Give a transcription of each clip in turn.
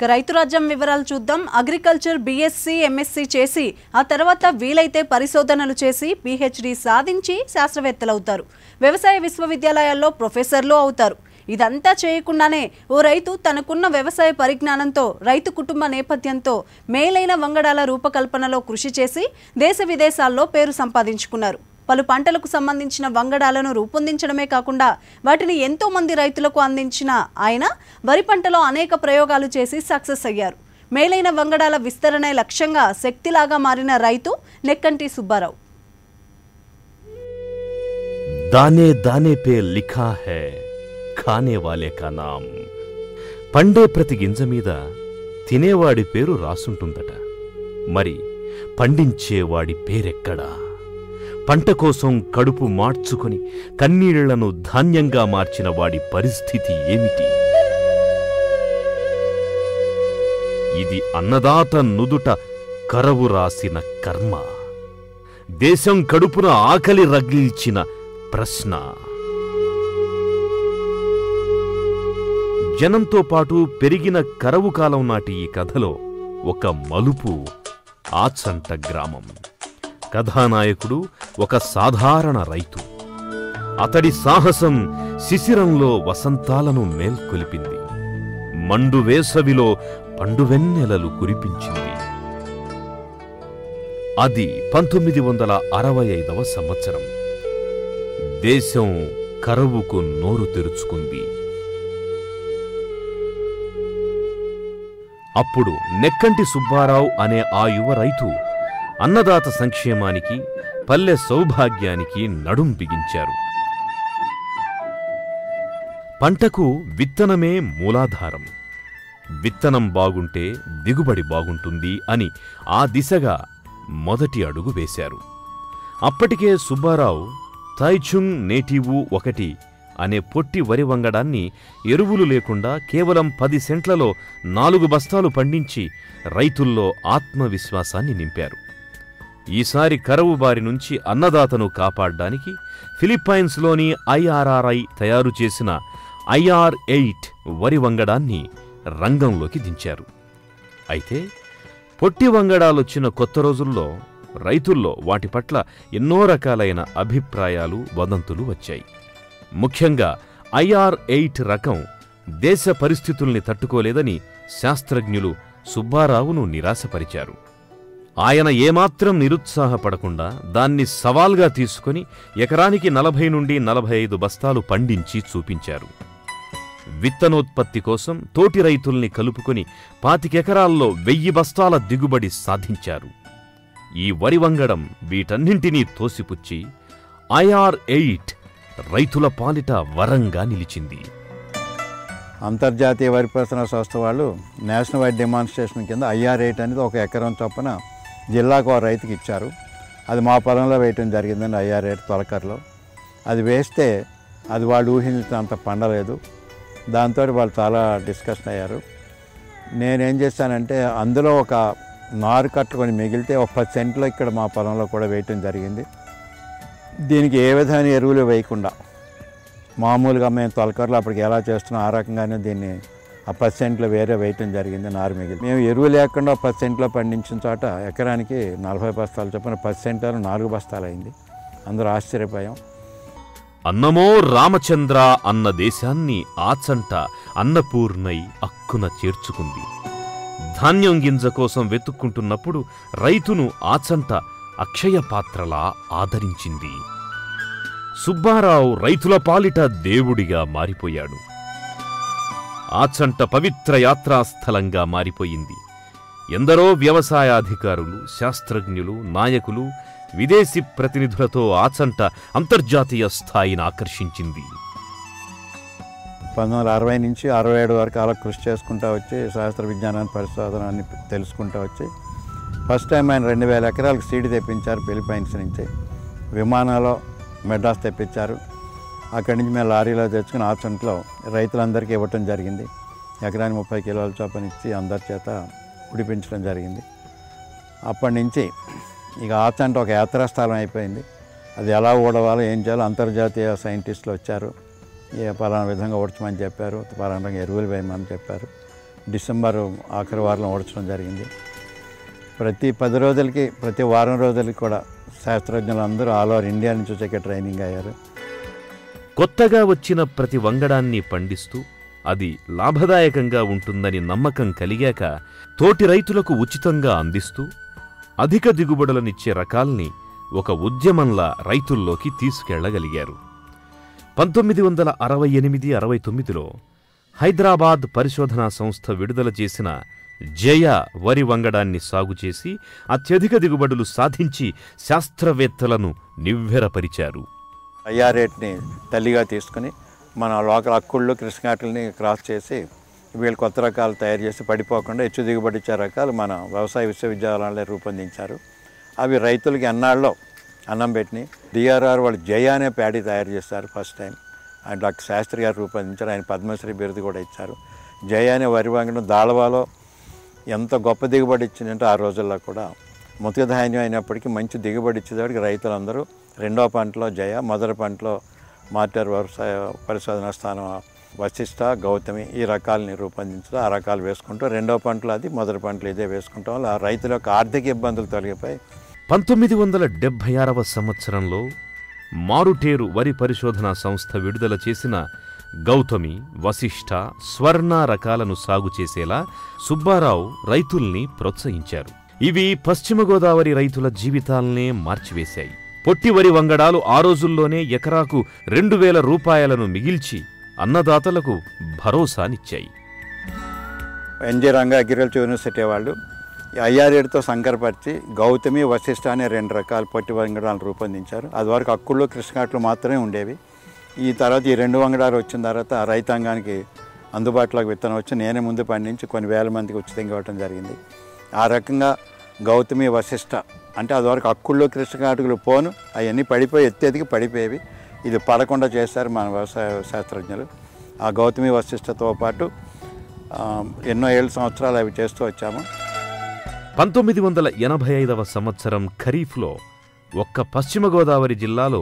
రైతు రాజ్యం వివరాలు చూద్దాం. అగ్రికల్చర్ బీఎస్సీ ఎంఎస్సీ చేసి ఆ తర్వాత వీలైతే పరిశోధనలు చేసి పీహెచ్డీ సాధించి శాస్త్రవేత్తలవుతారు. వ్యవసాయ విశ్వవిద్యాలయాల్లో ప్రొఫెసర్లు అవుతారు. ఇదంతా చేయకుండానే ఓ రైతు తనకున్న వ్యవసాయ పరిజ్ఞానంతో రైతు కుటుంబ నేపథ్యంతో మేలైన వంగడాల రూపకల్పనలో కృషి చేసి దేశ విదేశాల్లో పేరు సంపాదించుకున్నారు. పలు పంటలకు సంబంధించిన వంగడాలను రూపొందించడమే కాకుండా వాటిని ఎంతో మంది రైతులకు అందించిన ఆయన వరి పంటలో అనేక ప్రయోగాలు చేసి సక్సెస్ అయ్యారు. మేలైన వంగడాల విస్తరణే లక్ష్యంగా శక్తిలాగా మారిన రైతు నెక్కంటి సుబ్బారావు. दाने दाने पे लिखा है खाने वाले का नाम. పండే ప్రతి గింజ మీద తినేవాడి పేరు రాసుంటుందట. మరి పండించేవాడి పేరెక్కడా? పంట కోసం కడుపు మార్చుకొని కన్నీళ్లను ధాన్యంగా మార్చిన వాడి పరిస్థితి ఏమిటి? ఇది అన్నదాత నుదుట కరవు రాసిన కర్మ, దేశం కడుపున ఆకలి రగిల్చిన ప్రశ్న. జనంతో పాటు పెరిగిన కరవు కాలం నాటి ఈ కథలో ఒక మలుపు ఆచంట గ్రామం. కథానాయకుడు ఒక సాధారణ రైతు. అతడి సాహసం శిశిరంలో వసంతాలను మేల్కొలిపింది, మండు వేసవిలో పండువెన్నెలలు కురిపించింది. అది 1965వ సంవత్సరం. దేశం కరువుకు నోరు తెరుచుకుంది. అప్పుడు నెక్కంటి సుబ్బారావు అనే ఆ యువ రైతు అన్నదాత సంక్షేమానికి, పల్లె సౌభాగ్యానికి నడుం బిగించారు. పంటకు విత్తనమే మూలాధారం. విత్తనం బాగుంటే దిగుబడి బాగుంటుంది అని ఆ దిశగా మొదటి అడుగు వేశారు. అప్పటికే సుబ్బారావు తాయ్చుంగ్ నేటివు 1 అనే పొట్టి వరి వంగడాన్ని ఎరువులు లేకుండా కేవలం 10 సెంట్లలో 4 బస్తాలు పండించి రైతుల్లో ఆత్మవిశ్వాసాన్ని నింపారు. ఈసారి కరువు బారి నుంచి అన్నదాతను కాపాడ్డానికి ఫిలిప్పైన్స్లోని IRRI తయారు చేసిన IR8 వరి వంగడాన్ని రంగంలోకి దించారు. అయితే పొట్టి వంగడాలొచ్చిన కొత్త రోజుల్లో రైతుల్లో వాటి పట్ల ఎన్నో రకాలైన అభిప్రాయాలు, వదంతులు వచ్చాయి. ముఖ్యంగా IR8 రకం దేశ పరిస్థితుల్ని తట్టుకోలేదని శాస్త్రజ్ఞులు సుబ్బారావును నిరాశపరిచారు. ఆయన ఏమాత్రం నిరుత్సాహపడకుండా దాన్ని సవాల్గా తీసుకుని ఎకరానికి 40 నుండి 45 బస్తాలు పండించి చూపించారు. విత్తనోత్పత్తి కోసం తోటి రైతుల్ని కలుపుకొని 25 ఎకరాల్లో 1000 బస్తాల దిగుబడి సాధించారు. ఈ వరి వంగడం వీటన్నింటినీ తోసిపుచ్చి IR8 రైతుల పాలిట వరంగా నిలిచింది. అంతర్జాతీయ వరి పరిశ్రమ సంస్థ వాళ్ళు నేషనల్ వైడ్ డెమాన్స్ట్రేషన్ కింద IR8 అనేది 1 ఎకరం చొప్పున జిల్లాకు ఒక రైతుకి ఇచ్చారు. అది మా పొలంలో వేయటం జరిగిందండి. IR8 తొలకరలో అది వేస్తే అది వాళ్ళు ఊహించినంత పండలేదు. దాంతో వాళ్ళు చాలా డిస్కషన్ అయ్యారు. నేనేం చేశానంటే అందులో ఒక నారు కట్టుకొని మిగిలితే ఒక 10 సెంట్లో ఇక్కడ మా పొలంలో కూడా వేయటం జరిగింది. దీనికి ఏ విధమైన ఎరువులు వేయకుండా మామూలుగా మేము తొలకరలో అప్పటికి ఎలా చేస్తున్నాం ఆ రకంగానే దీన్ని ఆ 10 సెంట్లో వేరే వేయటం జరిగింది. నారు మిగిలి మేము ఎరువు లేకుండా 10 సెంట్లో పండించిన చోట ఎకరానికి 40 బస్తాలు చొప్పున 10 సెంట్లో 4 బస్తాలు అయింది. అందరూ ఆశ్చర్యపోయాం. అన్నమో రామచంద్ర అన్న దేశాన్ని ఆచంట అన్నపూర్ణై అక్కున చేర్చుకుంది. ధాన్యం గింజ కోసం వెతుక్కుంటున్నప్పుడు రైతును ఆచంట అక్షయ పాత్రలా ఆదరించింది. సుబ్బారావు రైతుల పాలిట దేవుడిగా మారిపోయాడు. ఆచంట పవిత్ర యాత్రాస్థలంగా మారిపోయింది. ఎందరో వ్యవసాయాధికారులు, శాస్త్రజ్ఞులు, నాయకులు, విదేశీ ప్రతినిధులతో ఆచంట అంతర్జాతీయ స్థాయిని ఆకర్షించింది. 1960 నుంచి 67 వరకు అలా కృషి చేసుకుంటూ వచ్చి శాస్త్ర విజ్ఞానాన్ని, పరిశోధనాన్ని తెలుసుకుంటూ వచ్చి ఫస్ట్ టైం ఆయన 2000 ఎకరాలకు సీడ్ తెప్పించారు. ఫిలిప్పైన్స్ నుంచి విమానాల్లో మెడ్రాస్ తెప్పించారు. అక్కడి నుంచి మేము లారీలో తెచ్చుకుని ఆచంట్లో రైతులందరికీ ఇవ్వటం జరిగింది. ఎకరానికి 30 కిలోల చొప్పున ఇచ్చి అందరి చేత ఉడిపించడం జరిగింది. అప్పటి నుంచి ఇక ఆచంట ఒక యాత్రాస్థలం అయిపోయింది. అది ఎలా ఊడవాలో ఏం చేయాలో అంతర్జాతీయ సైంటిస్టులు వచ్చారు. పలానా విధంగా ఊడ్చమని చెప్పారు, పలానా ఎరువులు వేయమని చెప్పారు. డిసెంబర్ ఆఖరి వారంలో ఓడించడం జరిగింది. ప్రతి 10 రోజులకి ప్రతి వారం రోజులకి కూడా శాస్త్రజ్ఞులు అందరూ ఆల్ ఓవర్ ఇండియా నుంచి వచ్చే ట్రైనింగ్ అయ్యారు. కొత్తగా వచ్చిన ప్రతి వంగడాన్ని పండిస్తూ అది లాభదాయకంగా ఉంటుందని నమ్మకం కలిగాక తోటి రైతులకు ఉచితంగా అందిస్తూ అధిక దిగుబడులనిచ్చే రకాల్ని ఒక ఉద్యమంలా రైతుల్లోకి తీసుకెళ్లగలిగారు. 1968-69లో హైదరాబాద్ పరిశోధనా సంస్థ విడుదల చేసిన జయ వరి వంగడాన్ని సాగు చేసి అత్యధిక దిగుబడులు సాధించి శాస్త్రవేత్తలను నివ్వెరపరిచారు. IR8ని తల్లిగా తీసుకుని మన లోకల్ అక్కుళ్ళు కృష్ణాటల్ని క్రాస్ చేసి వీళ్ళు కొత్త రకాలు తయారు చేసి పడిపోకుండా హెచ్చు దిగుబడి ఇచ్చే రకాలు మన వ్యవసాయ విశ్వవిద్యాలయాలే రూపొందించారు. అవి రైతులకి ఎన్నాళ్ళలో అన్నం పెట్టినాయి. DRR వాళ్ళు జయ అనే ప్యాడీ తయారు చేస్తారు ఫస్ట్ టైం. ఆయన డాక్టర్ శాస్త్రి గారు రూపొందించారు. ఆయన పద్మశ్రీ బిరుదు కూడా ఇచ్చారు. జయ అనే వరి వంగడం దాళవాలో ఎంత గొప్ప దిగుబడి ఇచ్చిందంటే ఆ రోజుల్లో కూడా ముతక ధాన్యం అయినప్పటికీ మంచి దిగుబడి ఇచ్చేవాడికి రైతులందరూ రెండో పంటలో జయ, మొదటి పంటలో మార్టర్ వ్యవసాయ పరిశోధనా స్థానం వశిష్ట, గౌతమి ఈ రకాలని రూపొందించడం, ఆ రకాలు వేసుకుంటూ రెండో పంటలో అది, మొదటి పంటలో ఇదే వేసుకుంటాం వల్ల ఆ రైతుల యొక్క ఆర్థిక ఇబ్బందులు తొలగిపోయి 1976వ సంవత్సరంలో మారుటేరు వరి పరిశోధనా సంస్థ విడుదల చేసిన గౌతమి, వశిష్ట, స్వర్ణ రకాలను సాగు చేసేలా సుబ్బారావు రైతుల్ని ప్రోత్సహించారు. ఇవి పశ్చిమ గోదావరి రైతుల జీవితాల్నే మార్చివేశాయి. పొట్టి వరి వంగడాలు ఆ రోజుల్లోనే ఎకరాకు 2000 రూపాయలను మిగిల్చి అన్నదాతలకు భరోసానిచ్చాయి. NG రంగా అగ్రికల్చర్ యూనివర్సిటీ వాళ్ళు IR8తో సంకరపరిచి గౌతమి, వశిష్ట అనే 2 రకాల పొట్టి వంగడాలను రూపొందించారు. అది వరకు అక్కుళ్ళు కృష్ణాట్లు మాత్రమే ఉండేవి. ఈ తర్వాత ఈ 2 వంగడాలు వచ్చిన తర్వాత రైతాంగానికి అందుబాటులోకి విత్తనం వచ్చి నేనే ముందు పండించి కొన్ని వేల మందికి ఉచితంగా ఇవ్వటం జరిగింది. ఆ రకంగా గౌతమి, వశిష్ట అంటే అది వరకు అక్కుళ్ళు కృష్ణాటుకులు పోను అవన్నీ పడిపోయి ఎత్తేదికి పడిపోయేవి. ఇది పడకుండా చేశారు మన వ్యవసాయ శాస్త్రజ్ఞులు. ఆ గౌతమి, వశిష్టతో పాటు ఎన్నో ఏళ్ళ సంవత్సరాలు అవి చేస్తూ వచ్చాము. 1985వ సంవత్సరం ఖరీఫ్లో ఒక్క పశ్చిమ గోదావరి జిల్లాలో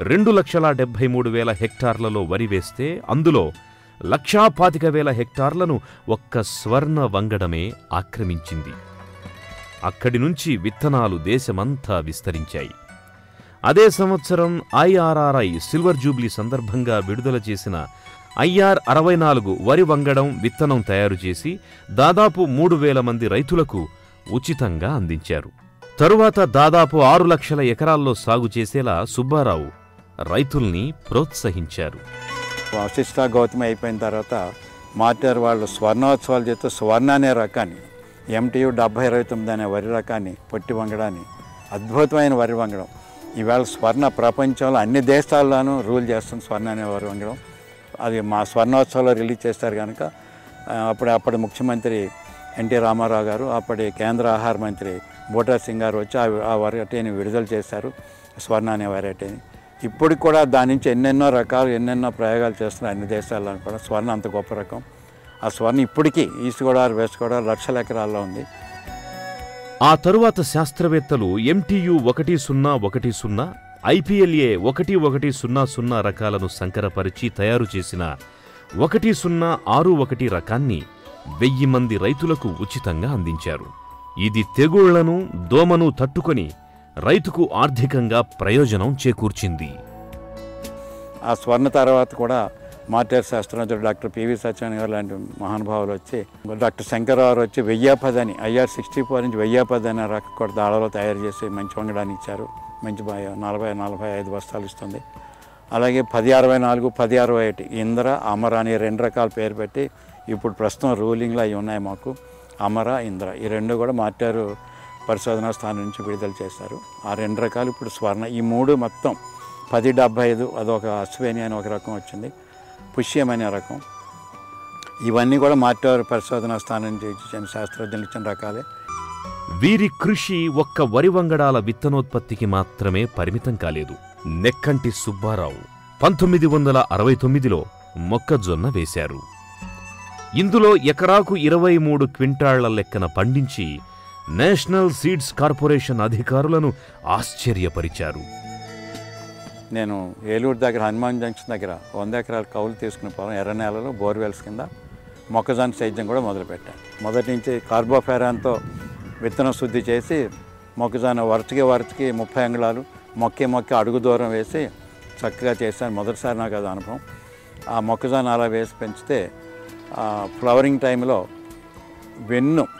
2,73,000 హెక్టార్లలో వరి వేస్తే అందులో 1,25,000 హెక్టార్లను ఒక్క స్వర్ణ వంగడమే ఆక్రమించింది. అక్కడి నుంచి విత్తనాలు దేశమంతా విస్తరించాయి. అదే సంవత్సరం IRRI సిల్వర్ జూబ్లీ సందర్భంగా విడుదల చేసిన IR64 వరి వంగడం విత్తనం తయారు చేసి దాదాపు 3,000 మంది రైతులకు ఉచితంగా అందించారు. తరువాత దాదాపు 6 లక్షల ఎకరాల్లో సాగు చేసేలా సుబ్బారావు రైతుల్ని ప్రోత్సహించారు. వశిష్ట, గౌతమి అయిపోయిన తర్వాత మార్టర్ వాళ్ళు స్వర్ణోత్సవాలు చేస్తూ స్వర్ణ అనే రకాన్ని MTU 7029 అనే వరి రకాన్ని పొట్టి వంగడాన్ని అద్భుతమైన వరి వంగడం ఈవేళ స్వర్ణ ప్రపంచంలో అన్ని దేశాల్లోనూ రూల్ చేస్తుంది. స్వర్ణ అనే వరి వంగడం అది మా స్వర్ణోత్సవంలో రిలీజ్ చేస్తారు కనుక అప్పటి ముఖ్యమంత్రి NT రామారావు గారు, అప్పటి కేంద్ర ఆహార మంత్రి బూటా సింగ్ గారు వచ్చి ఆ వెరైటీని విడుదల చేశారు, స్వర్ణ అనే వెరైటీని. ఇప్పటికి కూడా దాని నుంచి ఎన్నెన్నో రకాలు ఎన్నెన్నో ప్రయోగాలు చేస్తున్నారు అన్ని దేశాల్లో కూడా. స్వర్ణ అంత గొప్ప రకం. ఆ స్వర్ణ ఇప్పటికీ ఈస్ట్ గోదావరి, వెస్ట్ గోదావరి లక్షల ఎకరాల్లో ఉంది. ఆ తరువాత శాస్త్రవేత్తలు MTU 1010, IPLA 1100 రకాలను సంకరపరిచి తయారు చేసిన 1061 రకాన్ని 1000 మంది రైతులకు ఉచితంగా అందించారు. ఇది తెగుళ్లను, దోమను తట్టుకొని రైతుకు ఆర్థికంగా ప్రయోజనం చేకూర్చింది. ఆ స్వర్ణ తర్వాత కూడా మార్టర్ శాస్త్రజ్ఞుడు డాక్టర్ PV సత్యనారాయణ గారు లాంటి మహానుభావులు వచ్చి, డాక్టర్ శంకరరావు వచ్చి 1010 అని IR64 నుంచి 1010 అనే రకం కూడా దాళలో తయారు చేసి మంచి వంగడాన్ని ఇచ్చారు. మంచి 40-45 బస్తాలు ఇస్తుంది. అలాగే 1064, 1061 ఇంద్ర, అమర అని 2 రకాల పేరు పెట్టి ఇప్పుడు ప్రస్తుతం రూలింగ్లో అవి ఉన్నాయి మాకు. అమర, ఇంద్ర ఈ 2 కూడా మార్టారు పరిశోధనా స్థానం నుంచి విడుదల చేశారు. ఆ 2 రకాలు ఇప్పుడు స్వర్ణ. ఈ 3 మొత్తం 1075 అదొక అశ్వేని అని ఒక రకం వచ్చింది, పుష్యం అనే రకం. ఇవన్నీ కూడా మార్టారు పరిశోధనా స్థానం నుంచి ఇచ్చిన శాస్త్రజ్ఞులు ఇచ్చిన రకాలే. వీరి కృషి ఒక్క వరి వంగడాల విత్తనోత్పత్తికి మాత్రమే పరిమితం కాలేదు. నెక్కంటి సుబ్బారావు 1969లో మొక్కజొన్న వేశారు. ఇందులో ఎకరాకు 23 క్వింటాళ్ల లెక్కన పండించి నేషనల్ సీడ్స్ కార్పొరేషన్ అధికారులను ఆశ్చర్యపరిచారు. నేను ఏలూరు దగ్గర హనుమాన్ జంక్షన్ దగ్గర 100 ఎకరాల కౌలు తీసుకుని పొలం ఎర్ర నేలలో బోర్వెల్స్ కింద మొక్కజొన్న సేద్యం కూడా మొదలుపెట్టాను. మొదటి నుంచి కార్బోఫెరాన్తో విత్తనం శుద్ధి చేసి మొక్కజొన్న వరుసకి 30 అంగుళాలు మొక్కి అడుగు దూరం వేసి చక్కగా చేశాను. మొదటిసారి నాకు అది అనుభవం. ఆ మొక్కజొన్న అలా వేసి పెంచితే ఫ్లవరింగ్ టైంలో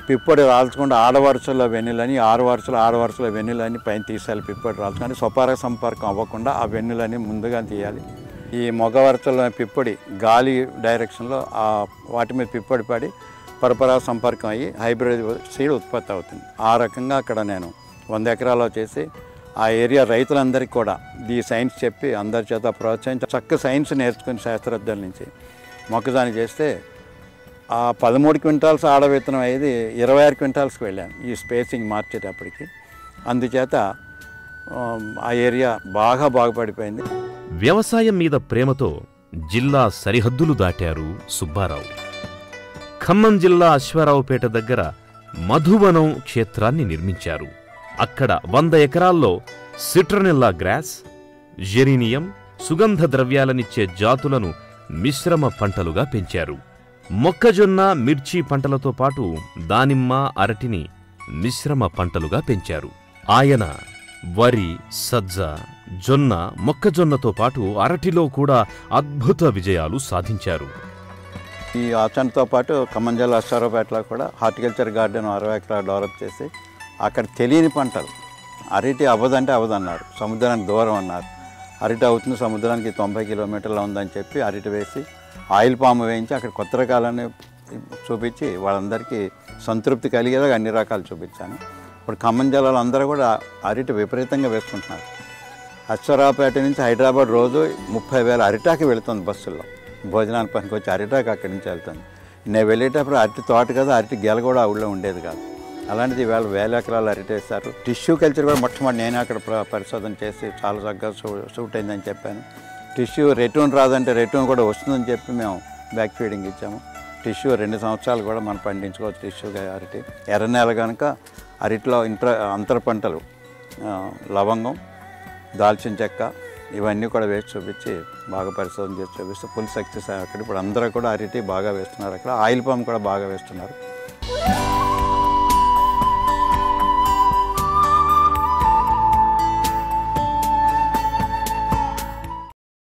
పిప్పొడి రాల్చకుండా ఆడవరుసలో వెన్నులని 6 వరుసలో వెన్నులని పైన తీసేయాలి. పిప్పొడి రాల్చుకొని స్వపరాగ సంపర్కం అవ్వకుండా ఆ వెన్నులని ముందుగా తీయాలి. ఈ మగ వరుసలో పిప్పొడి గాలి డైరెక్షన్లో వాటి మీద పిప్పొడి పడి పరపరాగ సంపర్కం అయ్యి హైబ్రిడ్ సీడ్ ఉత్పత్తి అవుతుంది. ఆ రకంగా అక్కడ నేను 100 ఎకరాల్లో చేసి ఆ ఏరియా రైతులందరికీ కూడా ఈ సైన్స్ చెప్పి అందరి చేత ప్రోత్సహించి చక్కగా సైన్స్ నేర్చుకుని శాస్త్రజ్ఞుల నుంచి మొక్కజొన్న చేస్తే ఆ 13 క్వింటాల్స్ ఆడ విత్తనం అయ్యేది 26 క్వింటాల్స్కి వెళ్ళాను ఈ స్పేసింగ్ మార్చేటప్పటికి. అందుచేత ఆ ఏరియా బాగుపడిపోయింది. వ్యవసాయం మీద ప్రేమతో జిల్లా సరిహద్దులు దాటారు సుబ్బారావు. ఖమ్మం జిల్లా అశ్వారావుపేట దగ్గర మధువనం క్షేత్రాన్ని నిర్మించారు. అక్కడ 100 ఎకరాల్లో సిట్రనెల్లా గ్రాస్, జెరీనియం, సుగంధ ద్రవ్యాలనిచ్చే జాతులను మిశ్రమ పంటలుగా పెంచారు. మొక్కజొన్న, మిర్చి పంటలతో పాటు దానిమ్మ, అరటిని మిశ్రమ పంటలుగా పెంచారు. ఆయన వరి, సజ్జ, జొన్న, మొక్కజొన్నతో పాటు అరటిలో కూడా అద్భుత విజయాలు సాధించారు. ఈ ఆచరణతో పాటు ఖమ్మం జిల్లా అశ్వారావుపేటలో కూడా హార్టికల్చర్ గార్డెన్ 60 ఎకరాలు డెవలప్ చేసి అక్కడ తెలియని పంటలు అరటి అవ్వదన్నారు, సముద్రానికి దూరం అన్నారు. అరటి అవుతుంది, సముద్రానికి 90 కిలోమీటర్లు ఉందని చెప్పి అరటి వేసి ఆయిల్ పాము వేయించి అక్కడ కొత్త రకాలని చూపించి వాళ్ళందరికీ సంతృప్తి కలిగేలా అన్ని రకాలు చూపించాను. ఇప్పుడు ఖమ్మం జిల్లాలో అందరూ కూడా అరటి విపరీతంగా వేసుకుంటున్నారు. అశ్వారావుపేట నుంచి హైదరాబాద్ రోజు 30,000 అరిటాకి వెళుతుంది బస్సుల్లో. భోజనానికి పనికి వచ్చి అరిటాకి అక్కడి నుంచి వెళ్తుంది. నేను వెళ్ళేటప్పుడు అరటి తోట కదా, అరటి గెల కూడా ఆ ఊళ్ళో ఉండేది కాదు. అలాంటిది ఇవాళ 1000 ఎకరాలు అరటి వేస్తారు. టిష్యూ కల్చర్ కూడా మొట్టమొదటి నేనే అక్కడ పరిశోధన చేసి చాలా చక్కగా సూట్ అయిందని చెప్పాను. టిష్యూ రెట్యూన్ రాదంటే రెట్యూన్ కూడా వస్తుందని చెప్పి మేము బ్యాక్ ఫీడింగ్ ఇచ్చాము. టిష్యూ 2 సంవత్సరాలు కూడా మనం పండించుకోవచ్చు. టిష్యూగా అరటి ఎర్ర నేల కనుక అరటిలో అంతర పంటలు లవంగం, దాల్చిన చెక్క ఇవన్నీ కూడా వేసి చూపించి బాగా పరిశోధన చేసి చూపిస్తే ఫుల్ సక్సెస్ అక్కడ. ఇప్పుడు అందరూ కూడా అరటి బాగా వేస్తున్నారు. అక్కడ ఆయిల్ పామ్ కూడా బాగా వేస్తున్నారు.